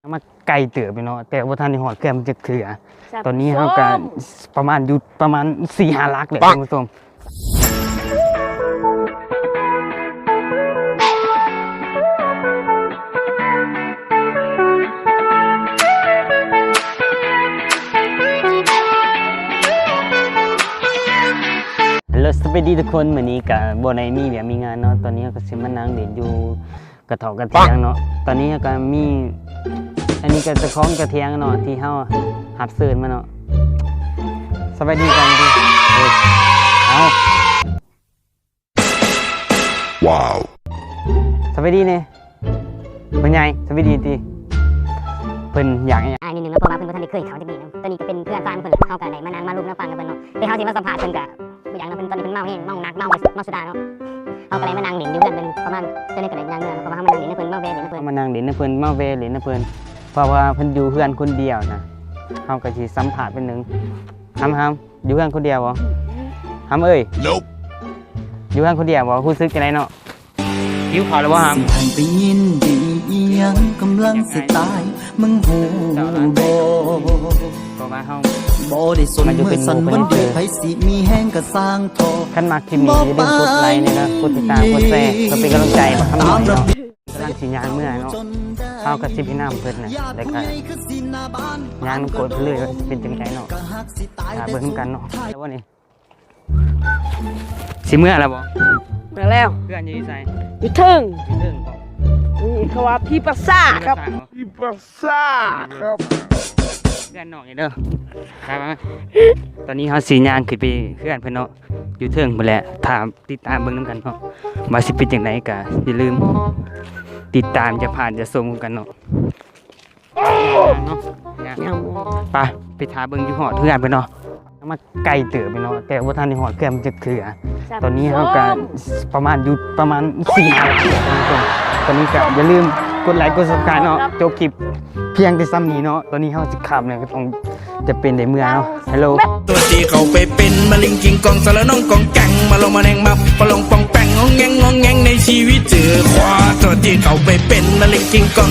มาไกลเตือไปเนาะแต่ว่าท่านในหอดเกลือมันจะเถื่อตอนนี้เขาก็ประมาณอยู่ประมาณ4-5 ลักเลยคุณผู้ชมแล้วสวัสดีทุกคนวันนี้กับโบนายมีแบบมีงานเนาะตอนนี้ก็สิมานั่งเด่นอยู่กระเถากระเทียงเนาะตอนนี้ก็มีอันนี้ก็จะคล้องกระเทียงเนาะที่เฮาหับเสิร์นมาเนาะสวัสดีกันดิเอาว้าวสวัสดีเนี่ยเป็นไงสวัสดีทีเพิ่นอยากนิดนึงแล้วเพราะว่าเพิ่นบ่ทันได้เคยเข้าจักดีเนาะตอนนี้ก็เป็นเพื่อนฟังเพิ่นเฮาก็ได้มานั่งมาลุมมาฟังกันเพิ่นเนาะแต่เฮาสิมาสัมภาษณ์เพิ่นก็บ่อยากนะเพิ่นตอนนี้เพิ่นเมาแฮงเมาหนักเมาสุดาเนาะเฮาก็เลยมานั่งเล่นอยู่กันเป็นประมาณจนได้ก็ได้ย่างเนื้อเพราะว่าเฮามานั่งเล่นเพิ่นเมาแวเล่นเพิ่นมานั่งเล่นเพิ่นเมาแวเล่นเพิ่นเพราะว่าเพิ่นอยู่เฮือนคนเดียวนะเฮาก็สิสัมภาษณ์เป็นนึงห้ามอยู่เฮือนคนเดียวบ่ห้ามเอ้ยอยู่เฮือนคนเดียวบ่รู้สึกจังได๋เนาะหิวข้าวแล้วบ่ห้ามสิหันไปยินดีอีหยังกำลังสิตายมึงหูบ่เพราะว่าเฮาบ่ได้สนมือสั่นวันเดือไผสิมีแห้งก็สร้างทอคันมักคลิปนี้อย่าลืมกดไลค์นะครับกดติดตามกดแชร์เพื่อเป็นกำลังใจมาทำหน่อยเนาะกำลังสิย่างเมื่อเนาะเฮาก็สิพี่น้ำเพิ่นน่ะแล้วก็ย่างกดเรื่อยๆว่าสิเป็นจังไดเนาะถ้าเบิ่งกันเนาะแล้วบ่นี่สิเมื่อแล้วบ่ มาแล้ว เพื่อนอยู่ที่ไสอยู่ถึง อยู่เรื่องบ่ นี่เขาว่าพี่ประสาทครับ พี่ประสาทครับเพื่อนน้องนี่เด้อครับตอนนี้เฮาสิย่างขึ้นไปเพื่อนเพิ่นเนาะอยู่เทิงพุ่นแหละถามติดตามเบิ่งนำกันเนาะว่าสิเป็นจังไดก็อย่าลืมติดตามจะผ่านจะส่งกันเนาะไปถามเบิ่งอยู่หอดเพื่อนเพิ่นเนาะมาไกลเตือไปเนาะแต่ว่าท่านในหอดเกลือมันจะเถื่อตอนนี้เฮาก็ประมาณอยู่ประมาณ4-5 ลักเลยคุณผู้ชมตอนนี้ก็อย่าลืมกดไลค์กด Subscribe เนาะจบคลิปเพียงแต่ซ้ำนี้เนาะตอนนี้เฮาสิขับเนี่ยก็ต้องจะเป็นได้เมื่อเนาะฮัลโหลตัวที่เขาไปเป็นมาลิงกิงกองสารน้องกองแกงมาลงมาแดงมาปลงปองแปงงองแงงในชีวิตเจอขวาตัวที่เขาไปเป็นมาลิงกิงกอง